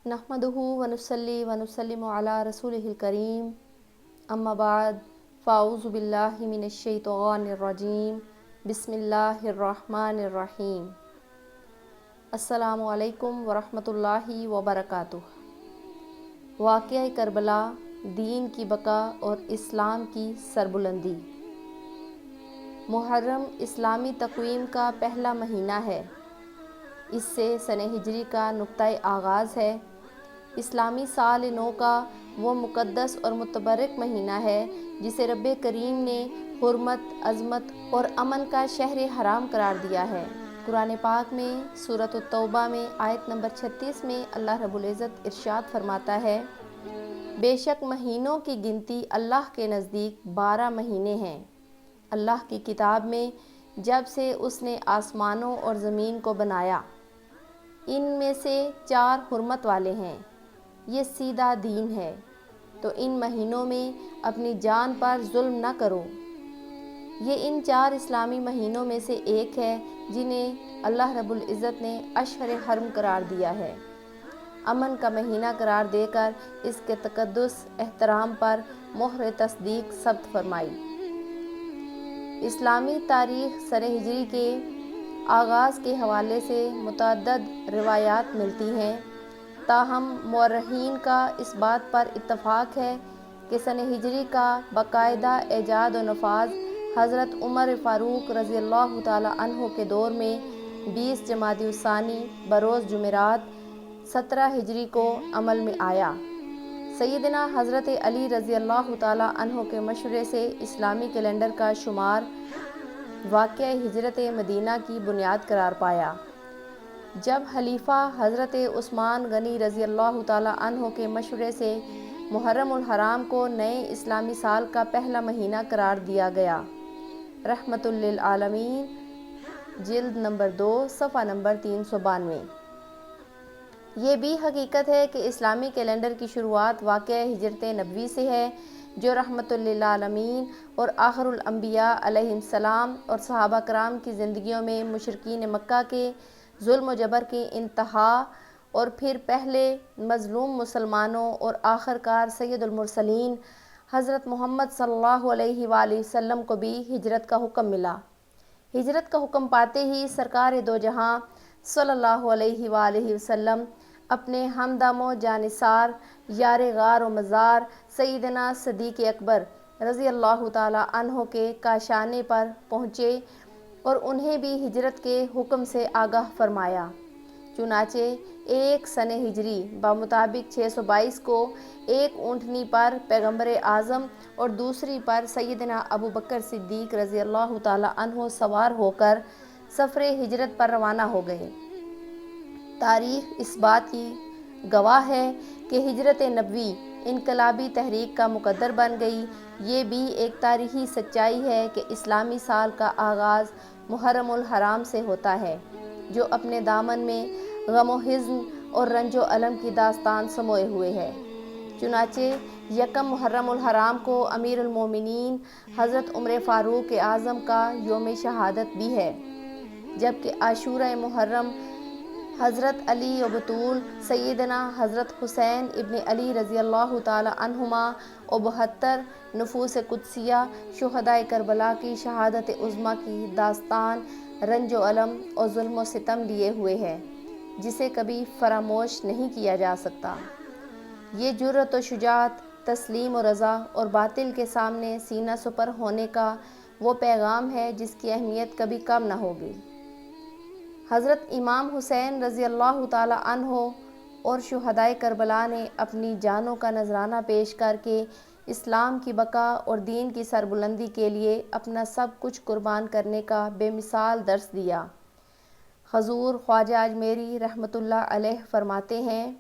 نحمدہ ونصلی ونسلم علی رسولہ الکریم اما بعد فاعوذ باللہ من الشیطان الرجیم بسم اللہ الرحمن الرحیم السلام علیکم ورحمۃ اللہ وبرکاتہ۔ واقعہ کربلا، دین کی بقا اور اسلام کی سربلندی۔ محرم اسلامی تقویم کا پہلا مہینہ ہے۔ اس سے سنہ ہجری کا نقطۂ آغاز ہے۔ اسلامی سال نو کا وہ مقدس اور متبرک مہینہ ہے جسے رب کریم نے حرمت، عظمت اور امن کا شہر حرام قرار دیا ہے۔ قرآن پاک میں سورۃ التوبہ میں آیت نمبر 36 میں اللہ رب العزت ارشاد فرماتا ہے، بے شک مہینوں کی گنتی اللہ کے نزدیک 12 مہینے ہیں۔ اللہ کی کتاب میں جب سے اس نے آسمانوں اور زمین کو بنایا، ان میں سے 4 حرمت والے ہیں۔ یہ سیدھا دین ہے، تو ان مہینوں میں اپنی جان پر ظلم نہ کرو۔ یہ ان 4 اسلامی مہینوں میں سے ایک ہے جنہیں اللہ رب العزت نے اشہر حرم قرار دیا ہے، امن کا مہینہ قرار دے کر اس کے تقدس، احترام پر مہر تصدیق ثبت فرمائی۔ اسلامی تاریخ سنہ ہجری کے آغاز کے حوالے سے متعدد روایات ملتی ہیں، تاہم مورخین کا اس بات پر اتفاق ہے کہ سنہ ہجری کا باقاعدہ ایجاد و نفاذ حضرت عمر فاروق رضی اللہ تعالی عنہ کے دور میں 20 جمادی الثانی بروز جمعرات 17 ہجری کو عمل میں آیا۔ سیدنا حضرت علی رضی اللہ تعالی عنہ کے مشورے سے اسلامی کیلنڈر کا شمار واقعہ ہجرت مدینہ کی بنیاد قرار پایا۔ جب خلیفہ حضرت عثمان غنی رضی اللہ تعالی عنہ کے مشورے سے محرم الحرام کو نئے اسلامی سال کا پہلا مہینہ قرار دیا گیا، رحمۃ للعالمین، جلد نمبر 2 صفحہ نمبر 392۔ یہ بھی حقیقت ہے کہ اسلامی کیلنڈر کی شروعات واقعہ ہجرت نبوی سے ہے، جو رحمۃ للعالمین اور آخر الانبیاء علیہ السلام اور صحابہ کرام کی زندگیوں میں مشرکین مکہ کے ظلم و جبر کی انتہا، اور پھر پہلے مظلوم مسلمانوں اور آخر کار سید المرسلین حضرت محمد صلی اللہ علیہ وآلہ وسلم کو بھی ہجرت کا حکم ملا۔ ہجرت کا حکم پاتے ہی سرکار دو جہاں صلی اللہ علیہ وآلہ وسلم اپنے ہمدم و جانثار، یار غار و مزار سیدنا صدیق اکبر رضی اللہ تعالی عنہ کے کاشانے پر پہنچے اور انہیں بھی ہجرت کے حکم سے آگاہ فرمایا۔ چنانچہ ایک سنہ ہجری بمطابق 622 کو ایک اونٹنی پر پیغمبر اعظم اور دوسری پر سیدنا ابو بکر صدیق رضی اللہ تعالی عنہ سوار ہو کر سفر ہجرت پر روانہ ہو گئے۔ تاریخ اس بات کی گواہ ہے کہ ہجرت نبوی انقلابی تحریک کا مقدر بن گئی۔ یہ بھی ایک تاریخی سچائی ہے کہ اسلامی سال کا آغاز محرم الحرام سے ہوتا ہے، جو اپنے دامن میں غم و حزن اور رنج و الم کی داستان سموئے ہوئے ہے۔ چنانچہ یکم محرم الحرام کو امیر المومنین حضرت عمر فاروق اعظم کا یوم شہادت بھی ہے، جبکہ عاشورہ محرم حضرت علی و بطول سیدنا حضرت حسین ابن علی رضی اللہ تعالی عنہما و 72 نفوس قدسیہ شہدائے کربلا کی شہادت عظمیٰ کی داستان رنج و الم اور ظلم و ستم لیے ہوئے ہے، جسے کبھی فراموش نہیں کیا جا سکتا۔ یہ جرأت و شجاعت، تسلیم و رضا اور باطل کے سامنے سینہ سپر ہونے کا وہ پیغام ہے جس کی اہمیت کبھی کم نہ ہوگی۔ حضرت امام حسین رضی اللہ تعالی عنہ اور شہدائے کربلا نے اپنی جانوں کا نذرانہ پیش کر کے اسلام کی بقا اور دین کی سربلندی کے لیے اپنا سب کچھ قربان کرنے کا بے مثال درس دیا۔ حضور خواجہ اجمیری رحمۃ اللہ علیہ فرماتے ہیں،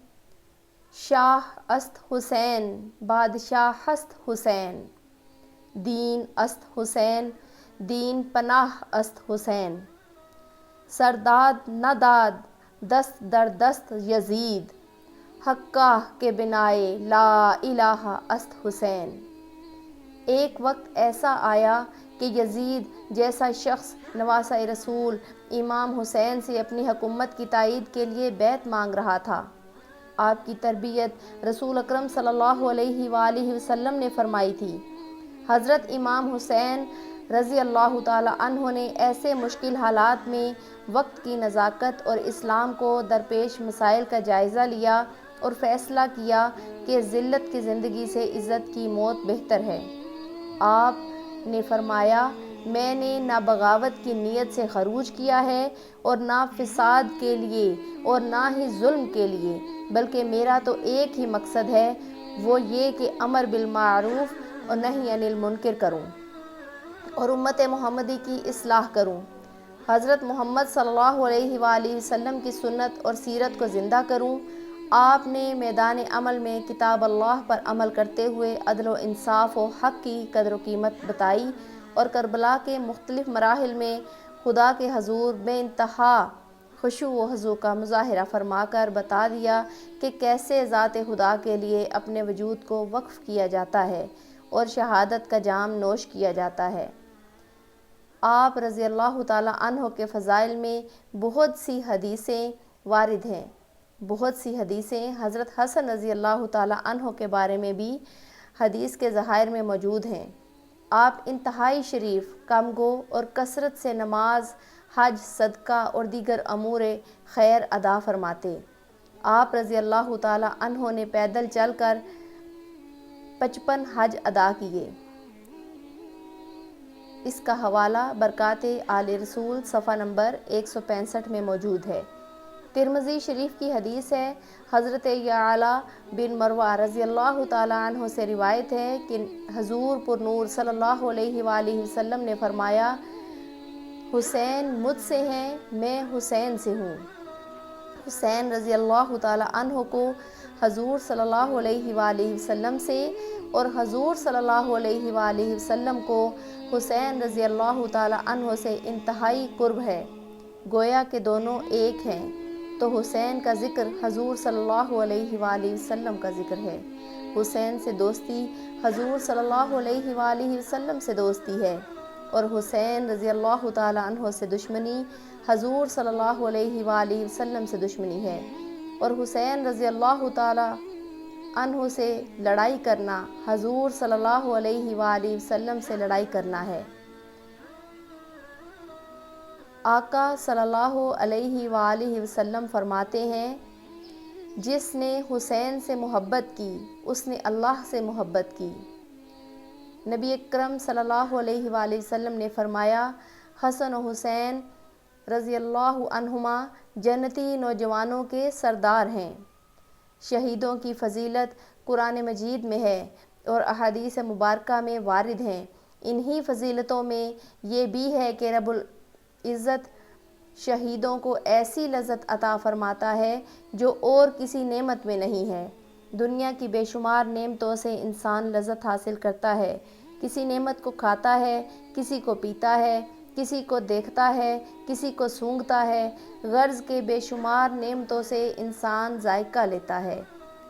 شاہ است حسین، بادشاہ است حسین، دین است حسین، دین پناہ است حسین، سرداد نہ داد دست در دست یزید، حقہ کے بنائے لا الہ است حسین۔ ایک وقت ایسا آیا کہ یزید جیسا شخص نواسہ رسول امام حسین سے اپنی حکومت کی تائید کے لیے بیعت مانگ رہا تھا۔ آپ کی تربیت رسول اکرم صلی اللہ علیہ وآلہ وسلم نے فرمائی تھی۔ حضرت امام حسین رضی اللہ تعالی عنہ نے ایسے مشکل حالات میں وقت کی نزاکت اور اسلام کو درپیش مسائل کا جائزہ لیا اور فیصلہ کیا کہ ذلت کی زندگی سے عزت کی موت بہتر ہے۔ آپ نے فرمایا، میں نے نہ بغاوت کی نیت سے خروج کیا ہے اور نہ فساد کے لیے اور نہ ہی ظلم کے لیے، بلکہ میرا تو ایک ہی مقصد ہے، وہ یہ کہ امر بالمعروف اور نہی عن المنکر کروں اور امت محمدی کی اصلاح کروں، حضرت محمد صلی اللہ علیہ وآلہ وسلم کی سنت اور سیرت کو زندہ کروں۔ آپ نے میدان عمل میں کتاب اللہ پر عمل کرتے ہوئے عدل و انصاف و حق کی قدر و قیمت بتائی اور کربلا کے مختلف مراحل میں خدا کے حضور بے انتہا خشوع و خضوع کا مظاہرہ فرما کر بتا دیا کہ کیسے ذات خدا کے لیے اپنے وجود کو وقف کیا جاتا ہے اور شہادت کا جام نوش کیا جاتا ہے۔ آپ رضی اللہ تعالیٰ عنہ کے فضائل میں بہت سی حدیثیں وارد ہیں۔ بہت سی حدیثیں حضرت حسن رضی اللہ تعالیٰ عنہ کے بارے میں بھی حدیث کے ذخائر میں موجود ہیں۔ آپ انتہائی شریف، کم گو اور کثرت سے نماز، حج، صدقہ اور دیگر امور خیر ادا فرماتے۔ آپ رضی اللہ تعالیٰ عنہ نے پیدل چل کر 55 حج ادا کیے۔ اس کا حوالہ برکات آل رسول صفحہ نمبر 165 میں موجود ہے۔ ترمذی شریف کی حدیث ہے، حضرت یعلا بن مروہ رضی اللہ تعالیٰ عنہ سے روایت ہے کہ حضور پر نور صلی اللہ علیہ وآلہ وسلم نے فرمایا، حسین مجھ سے ہیں، میں حسین سے ہوں۔ حسین رضی اللہ تعالیٰ عنہ کو حضور صلی اللہ علیہ وآلہ وسلم سے اور حضور صلی اللہ علیہ وآلہ وسلم کو حسین رضی اللہ تعالیٰ عنہ سے انتہائی قرب ہے، گویا کہ دونوں ایک ہیں۔ تو حسین کا ذکر حضور صلی اللہ علیہ وآلہ وسلم کا ذکر ہے۔ حسین سے دوستی حضور صلی اللہ علیہ وآلہ وسلم سے دوستی ہے، اور حسین رضی اللہ تعالیٰ عنہ سے دشمنی حضور صلی اللہ علیہ وآلہ وسلم سے دشمنی ہے، اور حسین رضی اللہ تعالیٰ عنہ سے لڑائی کرنا حضور صلی اللہ علیہ وآلہ وسلم سے لڑائی کرنا ہے۔ آقا صلی اللہ علیہ وآلہ وسلم فرماتے ہیں، جس نے حسین سے محبت کی اس نے اللہ سے محبت کی۔ نبی اکرم صلی اللہ علیہ وآلہ وسلم نے فرمایا، حسن و حسین رضی اللہ عنہما جنتی نوجوانوں کے سردار ہیں۔ شہیدوں کی فضیلت قرآن مجید میں ہے اور احادیث مبارکہ میں وارد ہیں۔ انہی فضیلتوں میں یہ بھی ہے کہ رب العزت شہیدوں کو ایسی لذت عطا فرماتا ہے جو اور کسی نعمت میں نہیں ہے۔ دنیا کی بے شمار نعمتوں سے انسان لذت حاصل کرتا ہے، کسی نعمت کو کھاتا ہے، کسی کو پیتا ہے، کسی کو دیکھتا ہے، کسی کو سونگھتا ہے، غرض کے بے شمار نعمتوں سے انسان ذائقہ لیتا ہے،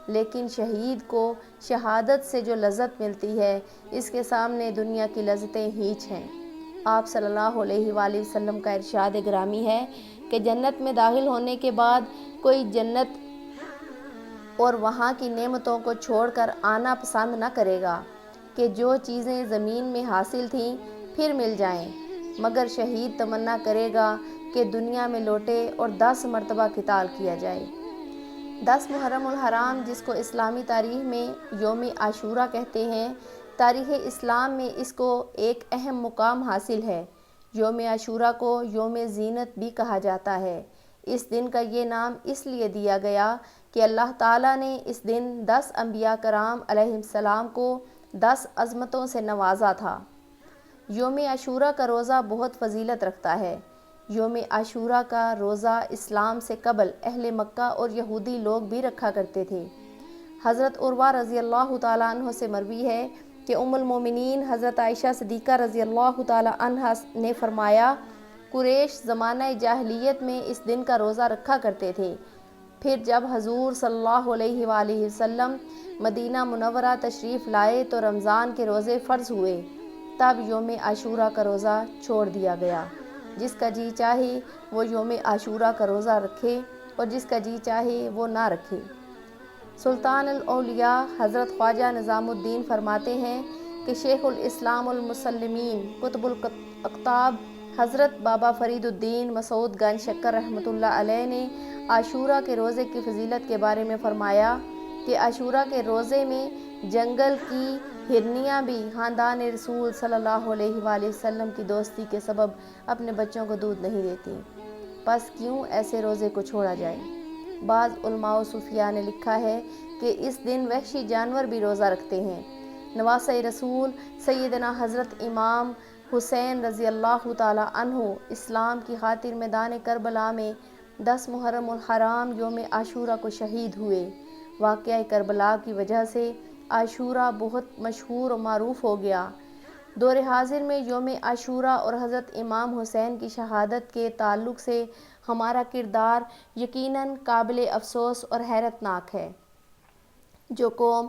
لیکن شہید کو شہادت سے جو لذت ملتی ہے اس کے سامنے دنیا کی لذتیں ہیچ ہیں۔ آپ صلی اللہ علیہ وآلہ وسلم کا ارشاد گرامی ہے کہ جنت میں داخل ہونے کے بعد کوئی جنت اور وہاں کی نعمتوں کو چھوڑ کر آنا پسند نہ کرے گا کہ جو چیزیں زمین میں حاصل تھیں پھر مل جائیں، مگر شہید تمنا کرے گا کہ دنیا میں لوٹے اور 10 مرتبہ قتال کیا جائے۔ 10 محرم الحرام، جس کو اسلامی تاریخ میں یوم عاشورہ کہتے ہیں، تاریخ اسلام میں اس کو ایک اہم مقام حاصل ہے۔ یوم عاشورہ کو یوم زینت بھی کہا جاتا ہے۔ اس دن کا یہ نام اس لیے دیا گیا کہ اللہ تعالیٰ نے اس دن 10 انبیاء کرام علیہ السلام کو 10 عظمتوں سے نوازا تھا۔ یوم عاشورہ کا روزہ بہت فضیلت رکھتا ہے۔ یوم عاشورہ کا روزہ اسلام سے قبل اہل مکہ اور یہودی لوگ بھی رکھا کرتے تھے۔ حضرت عروہ رضی اللہ تعالیٰ عنہ سے مروی ہے کہ ام المومنین حضرت عائشہ صدیقہ رضی اللہ تعالیٰ عنہ نے فرمایا، قریش زمانہ جاہلیت میں اس دن کا روزہ رکھا کرتے تھے، پھر جب حضور صلی اللہ علیہ وآلہ وسلم مدینہ منورہ تشریف لائے تو رمضان کے روزے فرض ہوئے، تب یوم عاشورہ کا روزہ چھوڑ دیا گیا۔ جس کا جی چاہے وہ یوم عاشورہ کا روزہ رکھے اور جس کا جی چاہے وہ نہ رکھے۔ سلطان الاولیاء حضرت خواجہ نظام الدین فرماتے ہیں کہ شیخ الاسلام المسلمین قطب الاقطاب حضرت بابا فرید الدین مسعود گنج شکر رحمۃ اللہ علیہ نے عاشورہ کے روزے کی فضیلت کے بارے میں فرمایا کہ عاشورہ کے روزے میں جنگل کی ہرنیاں بھی خاندان رسول صلی اللہ علیہ وآلہ وسلم کی دوستی کے سبب اپنے بچوں کو دودھ نہیں دیتی، پس کیوں ایسے روزے کو چھوڑا جائے۔ بعض علماء و صوفیاء نے لکھا ہے کہ اس دن وحشی جانور بھی روزہ رکھتے ہیں۔ نواسۂ رسول سیدنا حضرت امام حسین رضی اللہ تعالی عنہ اسلام کی خاطر میدان کربلا میں 10 محرم الحرام یوم عاشورہ کو شہید ہوئے۔ واقعہ کربلا کی وجہ سے عاشورہ بہت مشہور و معروف ہو گیا۔ دور حاضر میں یوم عاشورہ اور حضرت امام حسین کی شہادت کے تعلق سے ہمارا کردار یقیناً قابل افسوس اور حیرت ناک ہے۔ جو قوم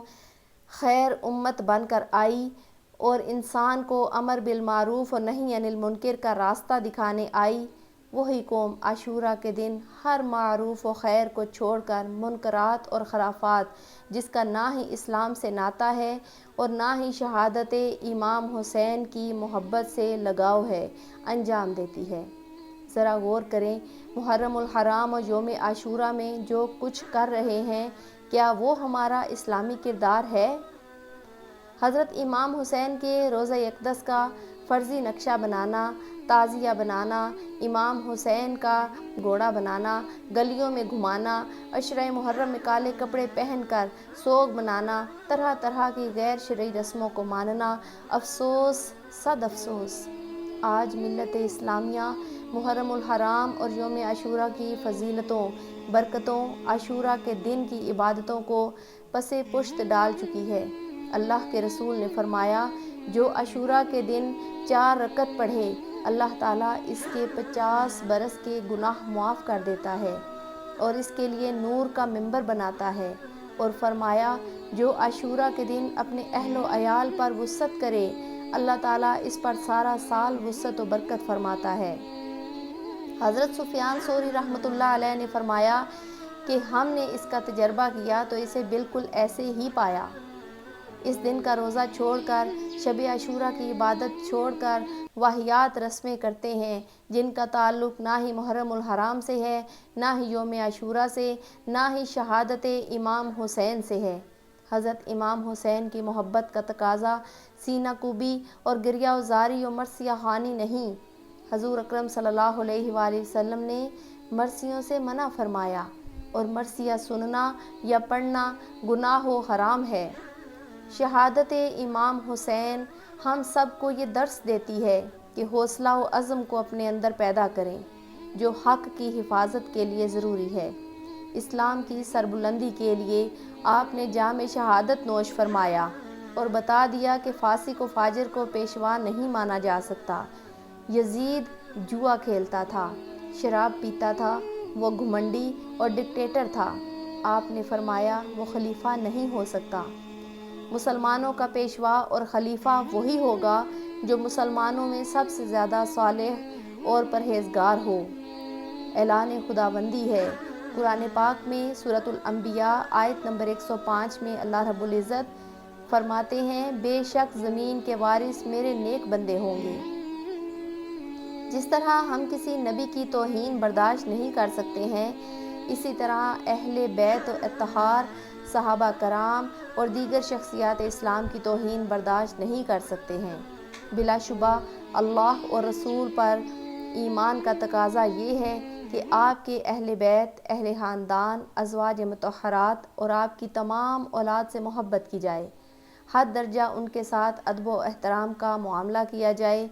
خیر امت بن کر آئی اور انسان کو امر بالمعروف اور نہی عن المنکر کا راستہ دکھانے آئی، وہی قوم عاشورہ کے دن ہر معروف و خیر کو چھوڑ کر منکرات اور خرافات جس کا نہ ہی اسلام سے ناتا ہے اور نہ ہی شہادت امام حسین کی محبت سے لگاؤ ہے، انجام دیتی ہے۔ ذرا غور کریں، محرم الحرام اور یوم عاشورہ میں جو کچھ کر رہے ہیں، کیا وہ ہمارا اسلامی کردار ہے؟ حضرت امام حسین کے روضہ اقدس کا فرضی نقشہ بنانا، تعزیہ بنانا، امام حسین کا گھوڑا بنانا، گلیوں میں گھمانا، عشرہ محرم میں کالے کپڑے پہن کر سوگ منانا، طرح طرح کی غیر شرعی رسموں کو ماننا، افسوس صد افسوس، آج ملت اسلامیہ محرم الحرام اور یوم عاشورہ کی فضیلتوں، برکتوں، عاشورہ کے دن کی عبادتوں کو پس پشت ڈال چکی ہے۔ اللہ کے رسول نے فرمایا، جو عاشورہ کے دن 4 رکعت پڑھے، اللہ تعالیٰ اس کے 50 برس کے گناہ معاف کر دیتا ہے اور اس کے لیے نور کا منبر بناتا ہے، اور فرمایا جو عاشورہ کے دن اپنے اہل و عیال پر وسعت کرے، اللہ تعالیٰ اس پر سارا سال وسعت و برکت فرماتا ہے۔ حضرت سفیان ثوری رحمۃ اللہ علیہ نے فرمایا کہ ہم نے اس کا تجربہ کیا تو اسے بالکل ایسے ہی پایا۔ اس دن کا روزہ چھوڑ کر، شب عاشورہ کی عبادت چھوڑ کر واہیات رسمیں کرتے ہیں جن کا تعلق نہ ہی محرم الحرام سے ہے، نہ ہی یوم عاشورہ سے، نہ ہی شہادت امام حسین سے ہے۔ حضرت امام حسین کی محبت کا تقاضا سینہ کوبی اور گریہ وزاری و مرثیہ خوانی نہیں۔ حضور اکرم صلی اللہ علیہ وآلہ وسلم نے مرثیوں سے منع فرمایا، اور مرثیہ سننا یا پڑھنا گناہ و حرام ہے۔ شہادت امام حسین ہم سب کو یہ درس دیتی ہے کہ حوصلہ و عزم کو اپنے اندر پیدا کریں، جو حق کی حفاظت کے لیے ضروری ہے۔ اسلام کی سربلندی کے لیے آپ نے جام شہادت نوش فرمایا اور بتا دیا کہ فاسق و فاجر کو پیشوا نہیں مانا جا سکتا۔ یزید جوا کھیلتا تھا، شراب پیتا تھا، وہ گھمنڈی اور ڈکٹیٹر تھا۔ آپ نے فرمایا وہ خلیفہ نہیں ہو سکتا۔ مسلمانوں کا پیشوا اور خلیفہ وہی ہوگا جو مسلمانوں میں سب سے زیادہ صالح اور پرہیزگار ہو۔ اعلان خداوندی ہے۔ قرآن پاک میں سورۃ الانبیاء آیت نمبر 105 میں اللہ رب العزت فرماتے ہیں، بے شک زمین کے وارث میرے نیک بندے ہوں گے۔ جس طرح ہم کسی نبی کی توہین برداشت نہیں کر سکتے ہیں، اسی طرح اہل بیت و اطہار، صحابہ کرام اور دیگر شخصیات اسلام کی توہین برداشت نہیں کر سکتے ہیں۔ بلا شبہ اللہ اور رسول پر ایمان کا تقاضا یہ ہے کہ آپ کے اہل بیت، اہل خاندان، ازواج مطہرات اور آپ کی تمام اولاد سے محبت کی جائے، حد درجہ ان کے ساتھ ادب و احترام کا معاملہ کیا جائے،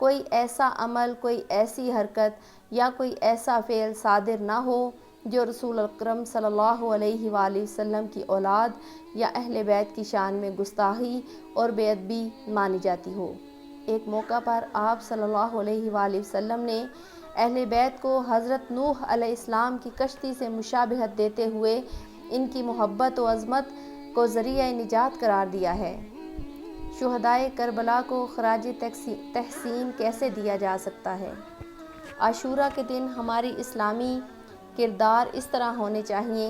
کوئی ایسا عمل، کوئی ایسی حرکت یا کوئی ایسا فعل صادر نہ ہو جو رسول اکرم صلی اللہ علیہ وآلہ وسلم کی اولاد یا اہل بیت کی شان میں گستاخی اور بے ادبی مانی جاتی ہو۔ ایک موقع پر آپ صلی اللہ علیہ وآلہ وسلم نے اہل بیت کو حضرت نوح علیہ السلام کی کشتی سے مشابہت دیتے ہوئے ان کی محبت و عظمت کو ذریعہ نجات قرار دیا ہے۔ شہدائے کربلا کو خراج تحسین کیسے دیا جا سکتا ہے؟ عاشورہ کے دن ہماری اسلامی کردار اس طرح ہونے چاہیے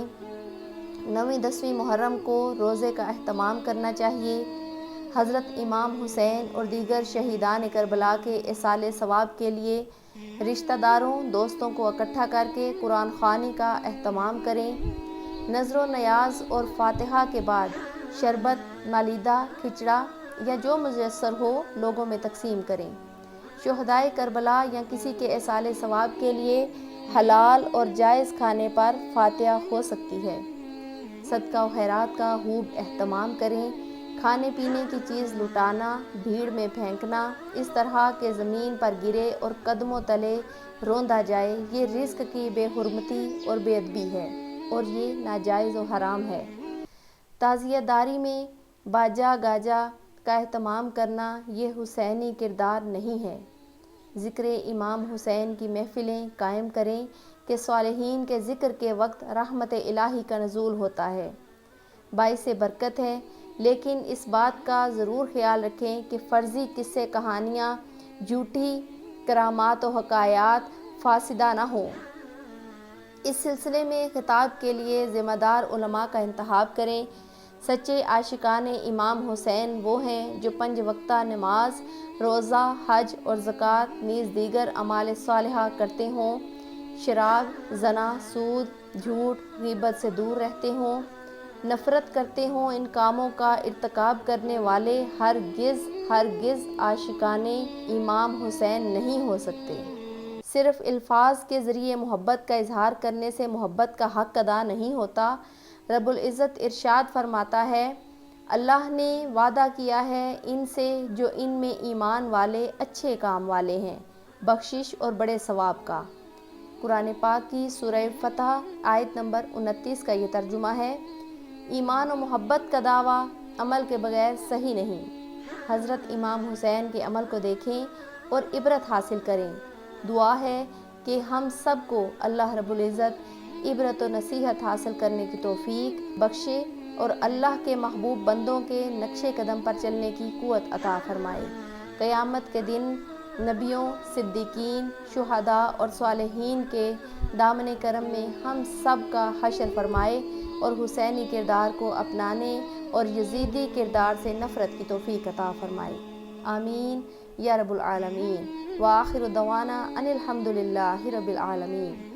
9ویں 10ویں محرم کو روزے کا اہتمام کرنا چاہیے۔ حضرت امام حسین اور دیگر شہیدان کربلا کے ایصال ثواب کے لیے رشتہ داروں دوستوں کو اکٹھا کر کے قرآن خوانی کا اہتمام کریں۔ نظر و نیاز اور فاتحہ کے بعد شربت، مالیدہ، کھچڑا یا جو میسر ہو لوگوں میں تقسیم کریں۔ شہدائے کربلا یا کسی کے ایصال ثواب کے لیے حلال اور جائز کھانے پر فاتحہ ہو سکتی ہے۔ صدقہ و خیرات کا خوب اہتمام کریں۔ کھانے پینے کی چیز لٹانا، بھیڑ میں پھینکنا، اس طرح کہ زمین پر گرے اور قدموں تلے روندا جائے، یہ رزق کی بے حرمتی اور بے ادبی ہے اور یہ ناجائز و حرام ہے۔ تعزیہ داری میں باجا گاجا کا اہتمام کرنا یہ حسینی کردار نہیں ہے۔ ذکر امام حسین کی محفلیں قائم کریں کہ صالحین کے ذکر کے وقت رحمت الہی کا نزول ہوتا ہے، باعث برکت ہے، لیکن اس بات کا ضرور خیال رکھیں کہ فرضی قصے کہانیاں، جھوٹی کرامات و حکایات فاسدہ نہ ہوں۔ اس سلسلے میں خطاب کے لیے ذمہ دار علماء کا انتخاب کریں۔ سچے عاشقان امام حسین وہ ہیں جو 5 وقتہ نماز، روزہ، حج اور زکوٰۃ نیز دیگر اعمال صالحہ کرتے ہوں، شراب، زنا، سود، جھوٹ، غیبت سے دور رہتے ہوں، نفرت کرتے ہوں۔ ان کاموں کا ارتکاب کرنے والے ہرگز عاشقان امام حسین نہیں ہو سکتے۔ صرف الفاظ کے ذریعے محبت کا اظہار کرنے سے محبت کا حق ادا نہیں ہوتا۔ رب العزت ارشاد فرماتا ہے، اللہ نے وعدہ کیا ہے ان سے جو ان میں ایمان والے اچھے کام والے ہیں، بخشش اور بڑے ثواب کا۔ قرآن پاک کی سورہ فتح آیت نمبر 29 کا یہ ترجمہ ہے۔ ایمان و محبت کا دعویٰ عمل کے بغیر صحیح نہیں۔ حضرت امام حسین کے عمل کو دیکھیں اور عبرت حاصل کریں۔ دعا ہے کہ ہم سب کو اللہ رب العزت عبرت و نصیحت حاصل کرنے کی توفیق بخشے اور اللہ کے محبوب بندوں کے نقش قدم پر چلنے کی قوت عطا فرمائے۔ قیامت کے دن نبیوں، صدیقین، شہداء اور صالحین کے دامن کرم میں ہم سب کا حشر فرمائے اور حسینی کردار کو اپنانے اور یزیدی کردار سے نفرت کی توفیق عطا فرمائے۔ آمین یا رب العالمین۔ وآخر دعوانا ان الحمد للہ رب العالمین۔